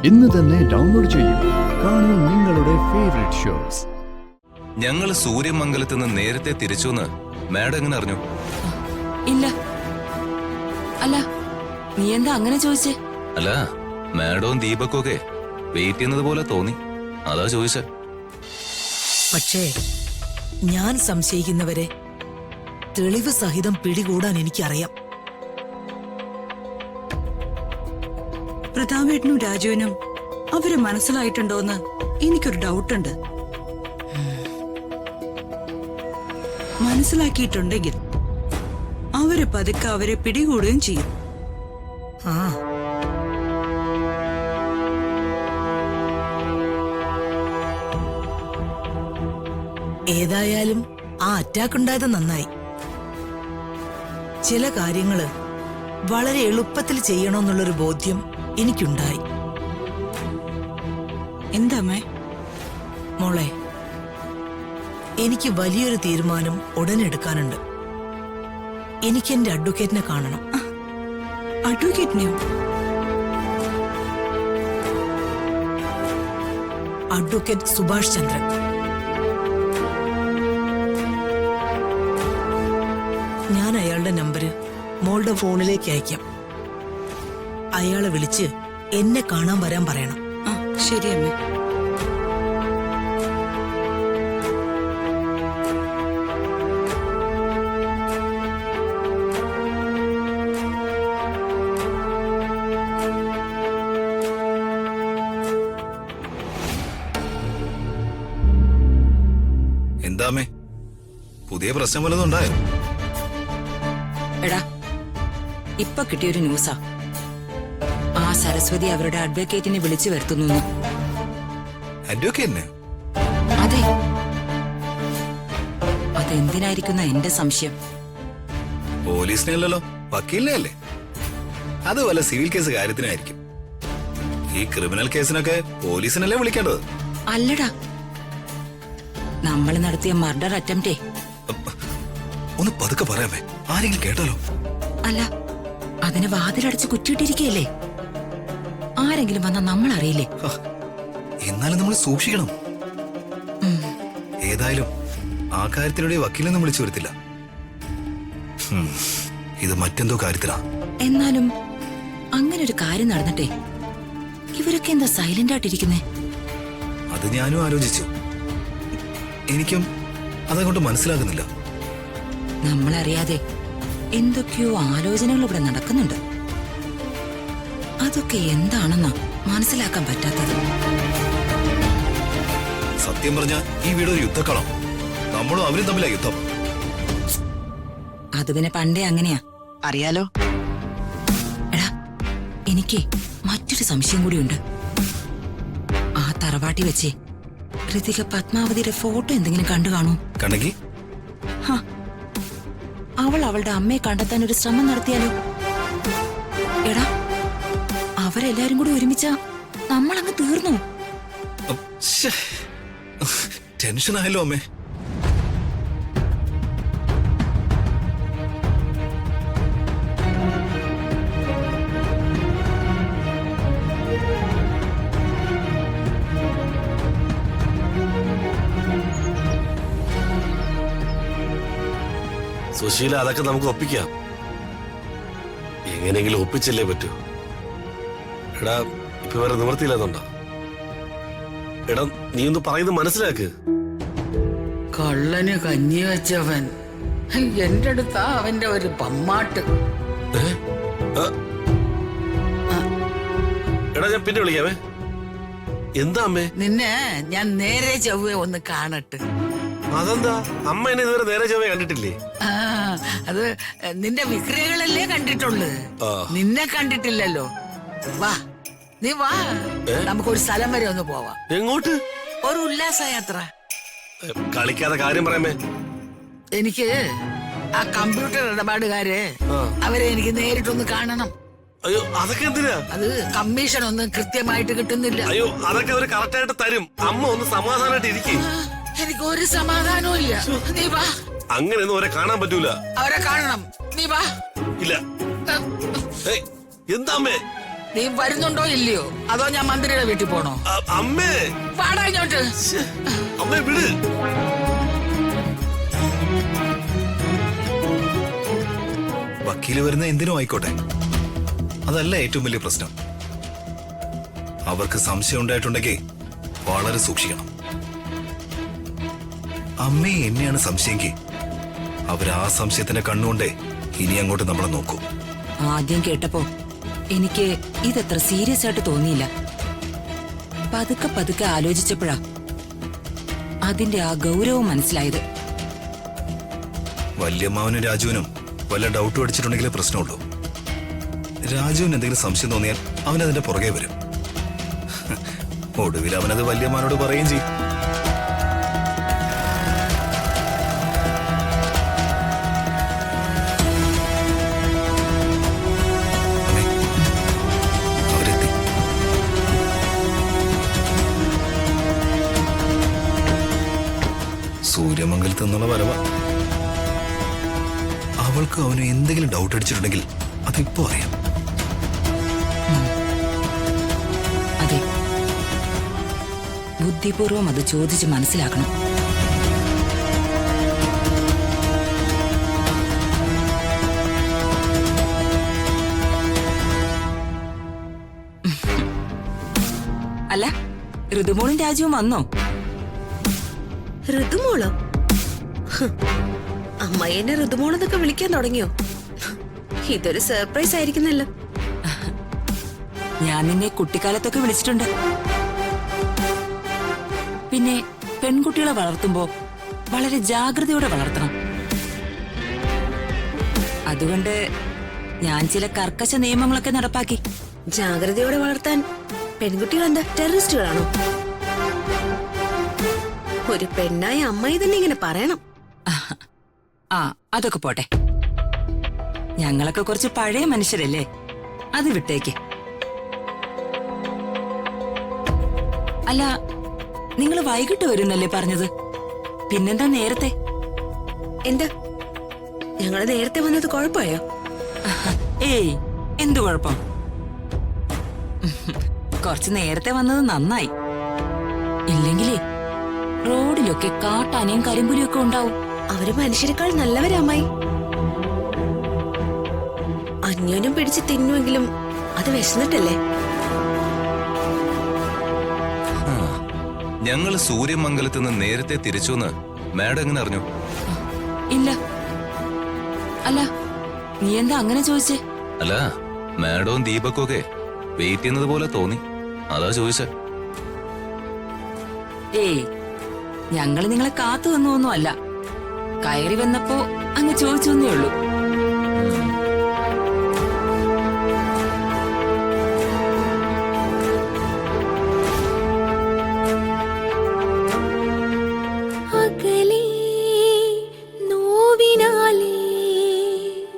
ഇന്ന് തന്നെ ഡൗൺലോഡ് ചെയ്യൂ. കാണൂ നിങ്ങളുടെ ഫേവറേറ്റ് ഷോസ്. ഞങ്ങൾ സൂര്യമംഗലത്ത് നിന്ന് നേരത്തെ തിരിച്ചുവെന്ന് മാഡം എങ്ങനെ അറിഞ്ഞു? ഇല്ല. അല്ല, നീ എന്താ അങ്ങനെ ചോദിച്ചേ? അല്ല, മാഡവും ദീപക്കും ഒക്കെ വെയിറ്റ് ചെയ്യുന്നത് പോലെ തോന്നി, അതാ ചോദിച്ചേ. പക്ഷേ ഞാൻ സംശയിക്കുന്നവരെ തെളിവ് സഹിതം പിടികൂടാൻ എനിക്കറിയാം. പ്രതാപേട്ടനും രാജുവിനും അവരെ മനസ്സിലായിട്ടുണ്ടോന്ന് എനിക്കൊരു ഡൗട്ടുണ്ട്. മനസ്സിലാക്കിയിട്ടുണ്ടെങ്കിൽ അവര് പതുക്കെ അവരെ പിടികൂടുകയും ചെയ്യും. ആ ഏതായാലും ആ അറ്റാക്ക് ഉണ്ടായത് നന്നായി. ചില കാര്യങ്ങള് വളരെ എളുപ്പത്തിൽ ചെയ്യണമെന്നുള്ളൊരു ബോധ്യം എനിക്കുണ്ടായി. എന്താമ്മേ? മോളെ, എനിക്ക് വലിയൊരു തീരുമാനം ഉടനെ എടുക്കാനുണ്ട്. എനിക്ക് എന്റെ അഡ്വക്കേറ്റിനെ കാണണം. അഡ്വക്കേറ്റിനെയോ? അഡ്വക്കേറ്റ് സുഭാഷ് ചന്ദ്രൻ. ഞാൻ അയാളുടെ നമ്പര് മോളുടെ ഫോണിലേക്ക് അയക്കാം. അയാളെ വിളിച്ച് എന്നെ കാണാൻ വരാൻ പറയണം. ആ, ശരി അമ്മേ. എന്താമേ, പുതിയ പ്രശ്നം വല്ലതും ഉണ്ടായോ? എടാ, ഇപ്പൊ കിട്ടിയൊരു ന്യൂസാ. ആ സരസ്വതി അവരുടെ അഡ്വക്കേറ്റിനെ വിളിച്ചു വരുത്തുന്നു. അഡ്വക്കേറ്റിനെ? അതെ. അതെന്തിനായിരിക്കുന്ന എന്റെ സംശയം. പോലീസിനെ അല്ലല്ലോ, വക്കീലിനെ അല്ലേ? അത് വല്ല സിവിൽ കേസ് കാര്യത്തിനായിരിക്കും. ഈ ക്രിമിനൽ കേസിനൊക്കെ പോലീസിനല്ലേ വിളിക്കേണ്ടത്? അല്ലടാ, നമ്മൾ നടത്തിയ മർഡർ അറ്റംപ്റ്റേ. ഒന്ന് പതുക്കെ പറയാമേ, ആരെങ്കിലും കേട്ടാലോ? അല്ല, അതിന് വാതിലടച്ച് കുറ്റിയിട്ടിരിക്കയല്ലേ. ആരെങ്കിലും വന്നാ നമ്മൾ അറിയില്ലേ? എന്നാലും നമ്മൾ സൂക്ഷിക്കണം. ഏതായാലും ആ കാര്യത്തിലൂടെ വക്കീലൊന്നും വിളിച്ചു വരത്തില്ല. ഇത് മറ്റെന്തോ കാര്യത്തിലാ. എന്നാലും അങ്ങനെ ഒരു കാര്യം നടന്നിട്ടേ ഇവരൊക്കെ എന്താ സൈലന്റ് ആയിട്ടിരിക്കുന്നേ? അത് ഞാനും ആലോചിച്ചു. എനിക്കും അതങ്ങോട്ട് മനസ്സിലാകുന്നില്ല. നമ്മളറിയാതെ എന്തൊക്കെയോ ആലോചനകൾ ഇവിടെ നടക്കുന്നുണ്ട്. അതൊക്കെ എന്താണെന്നാ മനസ്സിലാക്കാൻ പറ്റാത്തത്. സത്യം പറഞ്ഞ ഈ വീട് ഒരു യുദ്ധക്കളം. നമ്മളും അവരും തമ്മിലാ യുദ്ധം. അത് പിന്നെ പണ്ടേ അങ്ങനെയാ, അറിയാലോ. എടാ, എനിക്ക് മറ്റൊരു സംശയം കൂടിയുണ്ട്. ആ തറവാട്ടി വെച്ചേ ഋതിക പത്മാവതിയുടെ ഫോട്ടോ എന്തെങ്കിലും കണ്ടു കാണൂ? കണ്ടെങ്കി അവൾ അവളുടെ അമ്മയെ കണ്ടെത്താൻ ഒരു ശ്രമം നടത്തിയാലോ? എടാ, അവരെല്ലാരും കൂടി ഒരുമിച്ചാ നമ്മളങ്ങ് തീർന്നു. ടെൻഷനായല്ലോ അമ്മേ. സുശീല, അതൊക്കെ നമുക്ക് ഒപ്പിക്കാം. എങ്ങനെയെങ്കിലും ഒപ്പിച്ചല്ലേ പറ്റൂ. എടാ, ഇപ്പൊ വേറെ നിവൃത്തിയില്ലാന്നുണ്ടോ? എടാ, നീ ഒന്ന് പറയുന്നത് മനസ്സിലാക്ക്. കള്ളന് കഞ്ഞി വെച്ചവൻ എന്റെ അടുത്താ അവന്റെ ഒരു പമ്മാട്ട്. എടാ, ഞാൻ പിന്നെ വിളിക്കാമേ. എന്താ അമ്മേ? നിന്നെ ഞാൻ നേരെ ചൊവ്വേ ഒന്ന് കാണട്ടെ. അതെന്താ? അമ്മ എന്നെ ഇതുവരെ നേരെ ചൊവ്വേ കണ്ടിട്ടില്ലേ? ആ, അത് നിന്റെ വിക്രിയകളല്ലേ കണ്ടിട്ടുള്ളു, നിന്നെ കണ്ടിട്ടില്ലല്ലോ. വാ, നീ വാ, നമുക്കൊരു സ്ഥലം വരെ ഒന്ന് പോവാം. എങ്ങോട്ട്? ഒരു ഉല്ലാസയാത്ര. കളിക്കാതെ കാര്യം പറയാമേ. എനിക്ക് ആ കമ്പ്യൂട്ടർ ഇടപാടുകാരെ അവരെ എനിക്ക് നേരിട്ടൊന്ന് കാണണം. അയ്യോ, അതൊക്കെ എന്തിനാ? അത് കമ്മീഷൻ ഒന്നും കൃത്യമായിട്ട് കിട്ടുന്നില്ല. അയ്യോ, അതൊക്കെ അവര് കറക്റ്റ് ആയിട്ട് തരും. അമ്മ ഒന്ന് സമാധാനമായിട്ട് ഇരിക്കും. എനിക്ക് ഒരു സമാധാനവും ഇല്ല. നീ വാ. അങ്ങനെയൊന്നും അവരെ കാണാൻ പറ്റൂല. അവരെ കാണണം. നീ വാ. ഇല്ല. എന്താ അമ്മേ? നീ വരുന്നുണ്ടോ ഇല്ലയോ അതോ ഞാൻ മന്ത്രിയുടെ വീട്ടിൽ പോണോ? അമ്മേ പാടാ ഇങ്ങോട്ട്. അമ്മേ വിട്. വക്കീല് വരുന്ന എന്തിനും ആയിക്കോട്ടെ, അതല്ല ഏറ്റവും വലിയ പ്രശ്നം. അവർക്ക് സംശയം ഉണ്ടായിട്ടുണ്ടെങ്കിൽ വളരെ സൂക്ഷിക്കണം. അമ്മയെ എന്നെയാണ് സംശയെങ്കിൽ അവർ ആ സംശയത്തിന്റെ കണ്ണുകൊണ്ടേ ഇനി അങ്ങോട്ട് നമ്മളെ നോക്കൂ. ആദ്യം കേട്ടപ്പോ എനിക്ക് ഇതത്ര സീരിയസ് ആയിട്ട് തോന്നിയില്ല. പതുക്കെ പതുക്കെ ആലോചിച്ചപ്പോഴാ അതിന്റെ ആ ഗൗരവം മനസ്സിലായത്. വല്യമ്മാവനും രാജുവിനും വല്ല ഡൗട്ട് അടിച്ചിട്ടുണ്ടെങ്കിലേ പ്രശ്നമുള്ളൂ. രാജുവിന് എന്തെങ്കിലും സംശയം തോന്നിയാൽ അവൻ അതിന്റെ പുറകെ വരും. ഒടുവിൽ അവനത് വല്യമ്മാനോട് പറയുകയും ചെയ്യും. അമ്മേ, അവരെത്തി. സൂര്യമംഗലത്ത് നിന്നുള്ള വരവ. അവൾക്ക് അവന് എന്തെങ്കിലും ഡൗട്ട് അടിച്ചിട്ടുണ്ടെങ്കിൽ അതിപ്പോ അറിയാം. അതെ, ബുദ്ധിപൂർവം അത് ചോദിച്ച് മനസ്സിലാക്കണം. അല്ല, ഋതുമോളും രാജുവും വന്നോ? ഋതുമോളോ? അമ്മായി എന്നെ ഋതുമോളെന്നൊക്കെ വിളിക്കാൻ തുടങ്ങിയോ? ഇതൊരു സർപ്രൈസ് ആയിരിക്കുന്നല്ലോ. ഞാൻ നിന്നെ കുട്ടിക്കാലത്തൊക്കെ വിളിച്ചിട്ടുണ്ട്. പിന്നെ പെൺകുട്ടികളെ വളർത്തുമ്പോ വളരെ ജാഗ്രതയോടെ വളർത്തണം. അതുകൊണ്ട് ഞാൻ ചില കർക്കശ നിയമങ്ങളൊക്കെ നടപ്പാക്കി. ജാഗ്രതയോടെ വളർത്താൻ പെൺകുട്ടികൾ എന്താ ടെററിസ്റ്റുകളാണോ? ഒരു പെണ്ണായ അമ്മായി തന്നെ ഇങ്ങനെ പറയണം. ആ, അതൊക്കെ പോട്ടെ. ഞങ്ങളൊക്കെ കുറച്ച് പഴയ മനുഷ്യരല്ലേ, അത് വിട്ടേക്ക്. അല്ല, നിങ്ങൾ വൈകിട്ട് വരുന്നല്ലേ പറഞ്ഞത്? പിന്നെന്താ നേരത്തെ? എന്താ ഞങ്ങള് നേരത്തെ വന്നത് കുഴപ്പമായോ? ഏയ്, എന്തു കുഴപ്പം? കുറച്ച് നേരത്തെ വന്നത് നന്നായി. ഇല്ലെങ്കിലേ റോഡിലൊക്കെ കാട്ടാനയും കരിമ്പുലിയും ഒക്കെ ഉണ്ടാവും. അവര് മനുഷ്യരെക്കാൾ നല്ലവരാ അമ്മായി. അന്യോന്യം പിടിച്ച് തിന്നുമെങ്കിലും അത് വിശന്നിട്ടല്ലേ? ഞങ്ങൾ സൂര്യമംഗലത്ത് നിന്ന് നേരത്തെ തിരിച്ചുവെന്ന് മാഡം എങ്ങനെ അറിഞ്ഞു? ഇല്ല. അല്ല, നീ എന്താ അങ്ങനെ ചോദിച്ചേ? അല്ല, മാഡവും ദീപക്കും ഒക്കെ വെയിറ്റ് ചെയ്യുന്നത് പോലെ തോന്നി, അതാ ചോദിച്ചേ. ഏയ്, ഞങ്ങള് നിങ്ങളെ കാത്തു വന്നൊന്നും അല്ല. കയറി വന്നപ്പോ അങ്ങ് ചോദിച്ചൊന്നേ ഉള്ളൂ.